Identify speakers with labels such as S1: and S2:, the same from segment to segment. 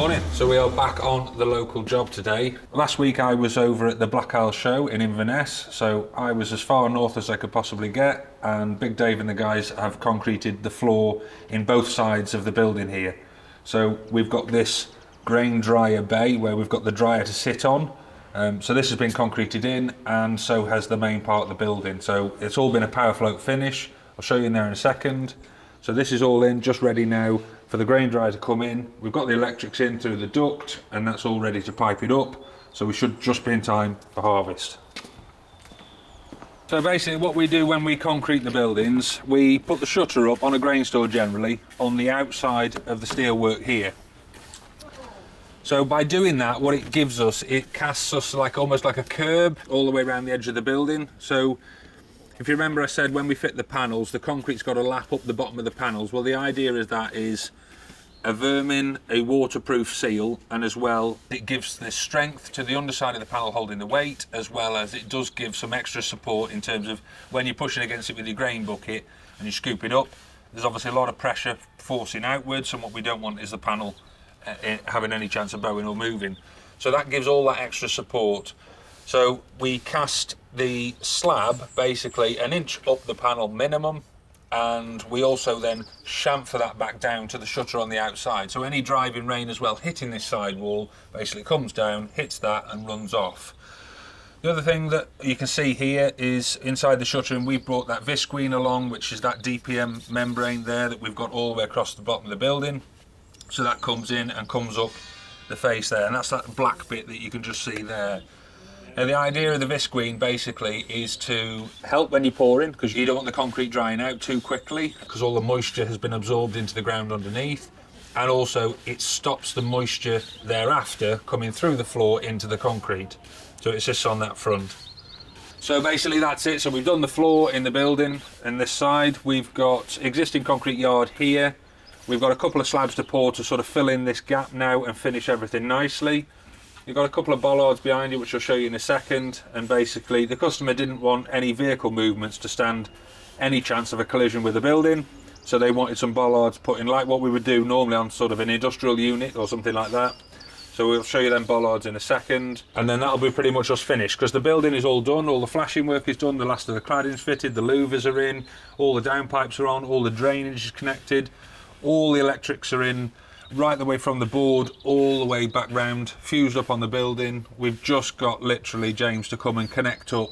S1: Morning. So we are back on the local job today. Last week I was over at the Black Isle show in Inverness, so I was as far north as I could possibly get, and Big Dave and the guys have concreted the floor in both sides of the building here. So we've got this grain dryer bay where we've got the dryer to sit on. So this has been concreted in, and so has the main part of the building. So it's all been a power float finish. I'll show you in there in a second. So this is all in, just ready now for the grain dryer to come in. We've got the electrics in through the duct, and that's all ready to pipe it up. So we should just be in time for harvest. So basically what we do when we concrete the buildings, we put the shutter up on a grain store generally on the outside of the steelwork here. So by doing that, what it gives us, it casts us like almost like a curb all the way around the edge of the building. So if you remember, I said when we fit the panels, the concrete's got to lap up the bottom of the panels. Well, the idea is that is a vermin, a waterproof seal, and as well, it gives the strength to the underside of the panel holding the weight, as well as it does give some extra support in terms of when you're pushing against it with your grain bucket and you scoop it up, there's obviously a lot of pressure forcing outwards, and what we don't want is the panel having any chance of bowing or moving. So that gives all that extra support. So we cast the slab basically an inch up the panel minimum, and we also then chamfer that back down to the shutter on the outside. So any driving rain as well hitting this side wall basically comes down, hits that and runs off. The other thing that you can see here is inside the shutter, and we've brought that visqueen along, which is that DPM membrane there that we've got all the way across the bottom of the building. So that comes in and comes up the face there, and that's that black bit that you can just see there. Now the idea of the visqueen basically is to help when you're pouring, because you don't want the concrete drying out too quickly because all the moisture has been absorbed into the ground underneath, and also it stops the moisture thereafter coming through the floor into the concrete. So it assists on that front. So basically that's it. So we've done the floor in the building, and this side we've got existing concrete yard here. We've got a couple of slabs to pour to sort of fill in this gap now and finish everything nicely. You've got a couple of bollards behind you, which I'll show you in a second, and basically the customer didn't want any vehicle movements to stand any chance of a collision with the building, so they wanted some bollards put in like what we would do normally on sort of an industrial unit or something like that. So we'll show you them bollards in a second, and then that'll be pretty much us finished, because the building is all done, all the flashing work is done, the last of the cladding's fitted, the louvers are in, all the downpipes are on, all the drainage is connected, all the electrics are in, right the way from the board all the way back round, fused up on the building. We've just got literally James to come and connect up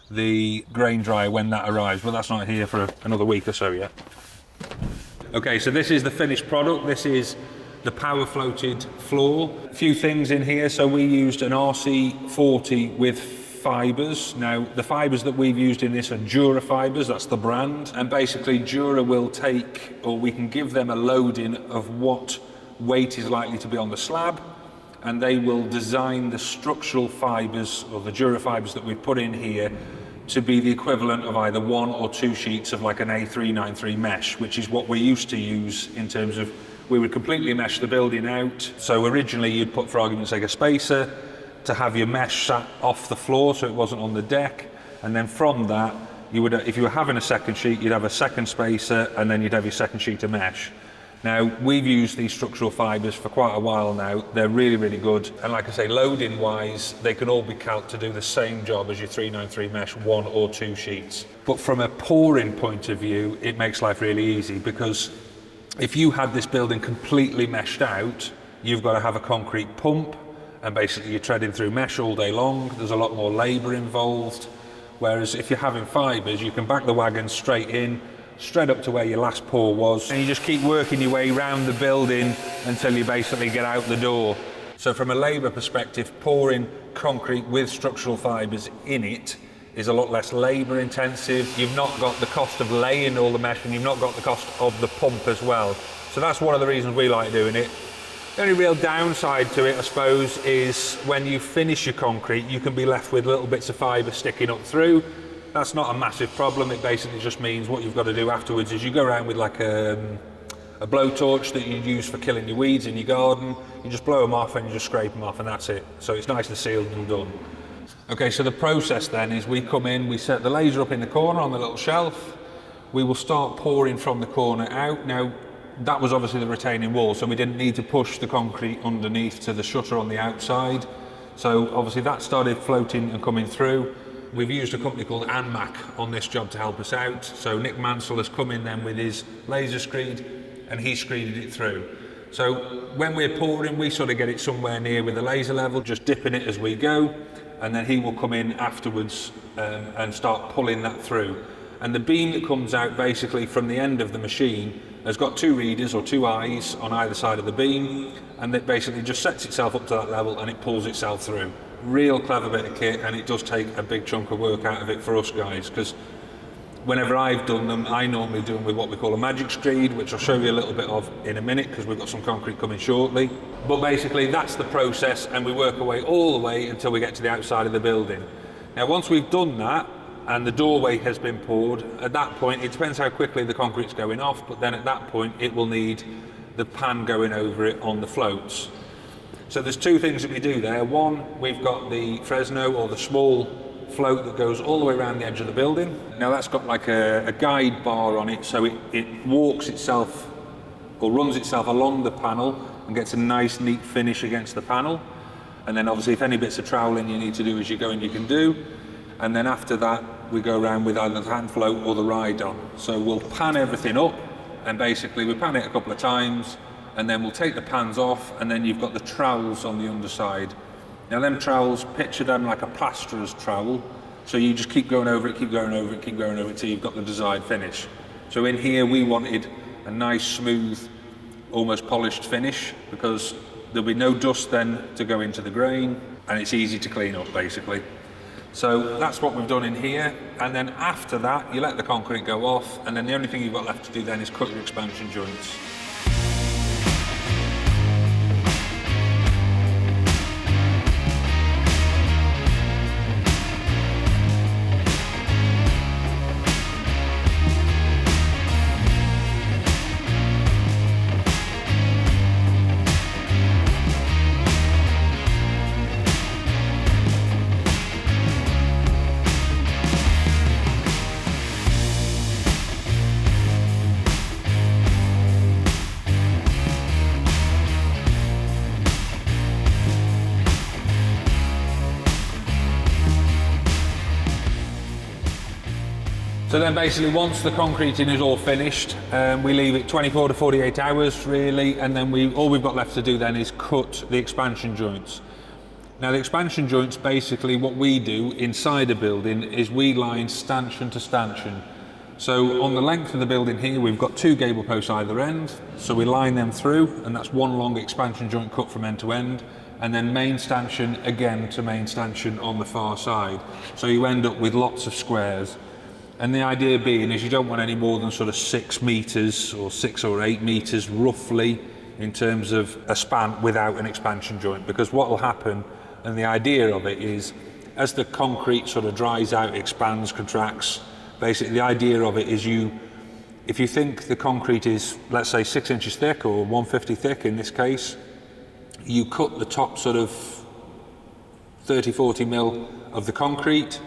S1: the grain dryer when that arrives, but that's not here for another week or so yet. Okay, so this is the finished product. This is the power floated floor. A few things in here. So we used an RC40 with fibres. Now the fibres that we've used in this are Dura fibres, that's the brand, and basically Dura will take, or we can give them a loading of what weight is likely to be on the slab, and they will design the structural fibres, or the Dura fibres that we put in here, to be the equivalent of either 1 or 2 sheets of like an A393 mesh, which is what we used to use in terms of we would completely mesh the building out. So originally you'd put, for argument's sake, a spacer to have your mesh sat off the floor so it wasn't on the deck, and then from that you would, if you were having a second sheet, you'd have a second spacer, and then you'd have your second sheet of mesh. Now we've used these structural fibres for quite a while now. They're really, really good, and like I say, loading wise they can all be calced to do the same job as your 393 mesh, 1 or 2 sheets. But from a pouring point of view, it makes life really easy, because if you had this building completely meshed out, you've got to have a concrete pump, and basically you're treading through mesh all day long. There's a lot more labour involved. Whereas if you're having fibres, you can back the wagon straight in, straight up to where your last pour was, and you just keep working your way around the building until you basically get out the door. So from a labour perspective, pouring concrete with structural fibres in it is a lot less labour intensive. You've not got the cost of laying all the mesh, and you've not got the cost of the pump as well. So that's one of the reasons we like doing it. The only real downside to it, I suppose, is when you finish your concrete, you can be left with little bits of fibre sticking up through. That's not a massive problem. It basically just means what you've got to do afterwards is you go around with like a blowtorch that you use for killing your weeds in your garden. You just blow them off and you just scrape them off, and that's it. So it's nice and sealed and done. Okay, so the process then is we come in, we set the laser up in the corner on the little shelf. We will start pouring from the corner out. Now, that was obviously the retaining wall, so we didn't need to push the concrete underneath to the shutter on the outside. So obviously that started floating and coming through. We've used a company called ANMAC on this job to help us out. So Nick Mansell has come in then with his laser screed, and he screeded it through. So when we're pouring, we sort of get it somewhere near with the laser level, just dipping it as we go, and then he will come in afterwards and start pulling that through. And the beam that comes out basically from the end of the machine has got two readers or two eyes on either side of the beam, and it basically just sets itself up to that level and it pulls itself through. Real clever bit of kit, and it does take a big chunk of work out of it for us guys, because whenever I've done them, I normally do them with what we call a magic screed, which I'll show you a little bit of in a minute because we've got some concrete coming shortly. But basically that's the process, and we work our way all the way until we get to the outside of the building. Now once we've done that and the doorway has been poured, at that point it depends how quickly the concrete's going off, but then at that point it will need the pan going over it on the floats. So there's two things that we do there. One, we've got the Fresno or the small float that goes all the way around the edge of the building. Now that's got like a guide bar on it, so it walks itself or runs itself along the panel and gets a nice neat finish against the panel. And then obviously if any bits of troweling you need to do as you go in, you can do. And then after that we go around with either the hand float or the ride on. So we'll pan everything up, and basically we pan it a couple of times, and then we'll take the pans off, and then you've got the trowels on the underside. Now them trowels, picture them like a plasterer's trowel, so you just keep going over it, keep going over it, keep going over it till you've got the desired finish. So in here we wanted a nice smooth, almost polished finish, because there'll be no dust then to go into the grain, and it's easy to clean up basically. So that's what we've done in here, and then after that you let the concrete go off, and then the only thing you've got left to do then is cut your expansion joints. So then basically once the concreting is all finished, we leave it 24 to 48 hours really, and then all we've got left to do then is cut the expansion joints. Now the expansion joints, basically what we do inside a building is we line stanchion to stanchion. So on the length of the building here we've got two gable posts either end, so we line them through, and that's one long expansion joint cut from end to end, and then main stanchion again to main stanchion on the far side. So you end up with lots of squares. And the idea being is you don't want any more than sort of 6 meters or 6 or 8 meters roughly in terms of a span without an expansion joint, because what will happen, and the idea of it is as the concrete sort of dries out, expands, contracts, basically the idea of it is if you think the concrete is, let's say 6 inches thick or 150 thick in this case, you cut the top sort of 30-40 mil of the concrete,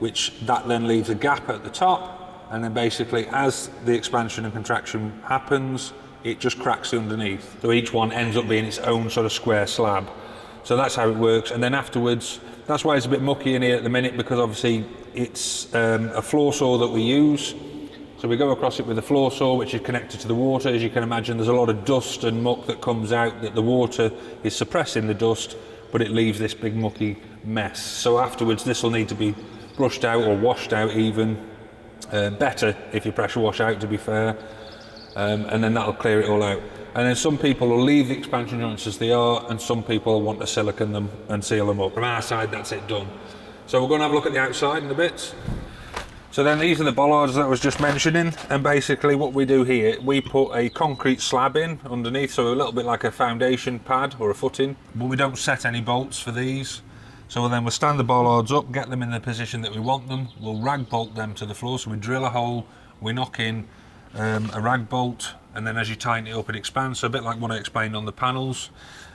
S1: which that then leaves a gap at the top, and then basically as the expansion and contraction happens, it just cracks underneath. So each one ends up being its own sort of square slab. So that's how it works. And then afterwards, that's why it's a bit mucky in here at the minute, because obviously it's a floor saw that we use. So we go across it with a floor saw, which is connected to the water. As you can imagine, there's a lot of dust and muck that comes out, that the water is suppressing the dust, but it leaves this big mucky mess. So afterwards, this will need to be brushed out or washed out even, better if you pressure wash out, to be fair, and then that'll clear it all out. And then some people will leave the expansion joints as they are, and some people will want to silicone them and seal them up. From our side, that's it done. So we're going to have a look at the outside in a bit. So then these are the bollards that I was just mentioning, and basically what we do here, we put a concrete slab in underneath, so a little bit like a foundation pad or a footing, but we don't set any bolts for these. So then we'll stand the bollards up, get them in the position that we want them, we'll rag bolt them to the floor, so we drill a hole, we knock in a rag bolt, and then as you tighten it up it expands, so a bit like what I explained on the panels.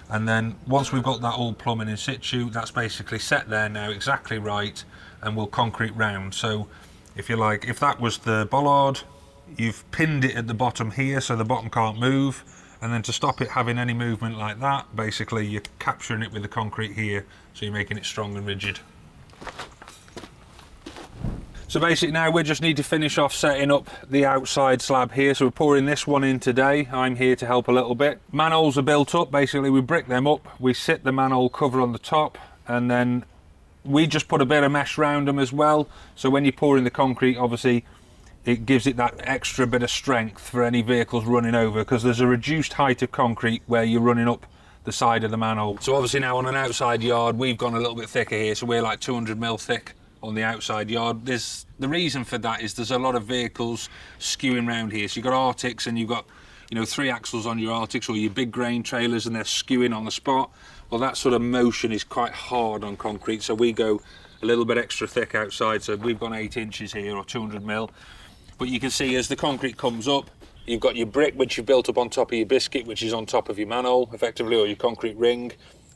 S1: And then once we've got that all plumbing in situ, that's basically set there now exactly right, and we'll concrete round. So if you like, if that was the bollard, you've pinned it at the bottom here so the bottom can't move, and then to stop it having any movement like that, basically you're capturing it with the concrete here, so you're making it strong and rigid. So basically now we just need to finish off setting up the outside slab here. So we're pouring this one in today. I'm here to help a little bit. Manholes are built up. Basically we brick them up, we sit the manhole cover on the top, and then we just put a bit of mesh around them as well. So when you're pouring the concrete, obviously it gives it that extra bit of strength for any vehicles running over, because there's a reduced height of concrete where you're running up the side of the manhole. So obviously now on an outside yard, we've gone a little bit thicker here. So we're like 200mm thick on the outside yard. The reason for that is there's a lot of vehicles skewing around here. So you've got Arctics and you've got, you know, 3 axles on your Arctics or your big grain trailers, and they're skewing on the spot. Well, that sort of motion is quite hard on concrete, so we go a little bit extra thick outside. So we've gone 8 inches here, or 200mm. But you can see as the concrete comes up, you've got your brick which you've built up on top of your biscuit, which is on top of your manhole effectively, or your concrete ring.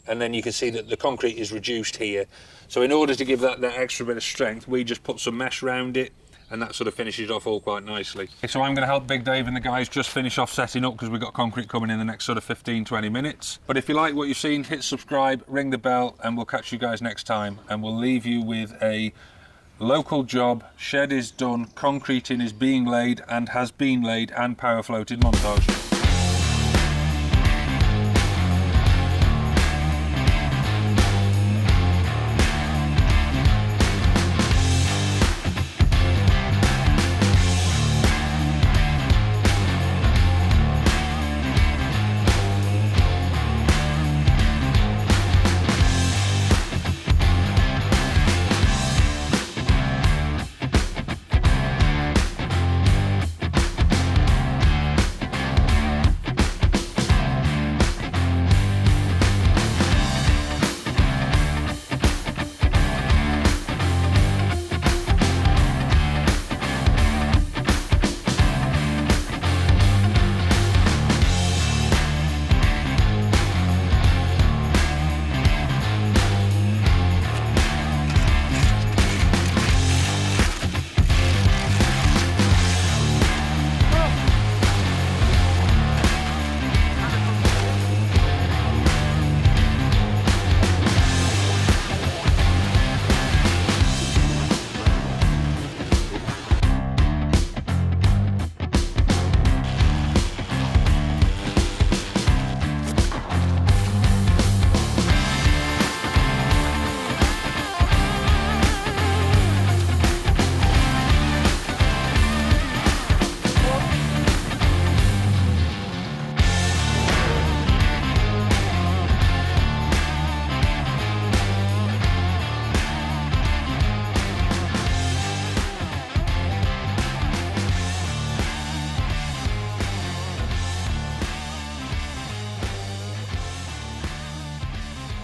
S1: And then you can see that the concrete is reduced here. So in order to give that extra bit of strength, we just put some mesh around it, and that sort of finishes off all quite nicely. So I'm going to help Big Dave and the guys just finish off setting up, because we've got concrete coming in the next sort of 15-20 minutes. But if you like what you've seen, hit subscribe, ring the bell, and we'll catch you guys next time. And we'll leave you with a local job, shed is done, concreting is being laid and has been laid, and power floated montage.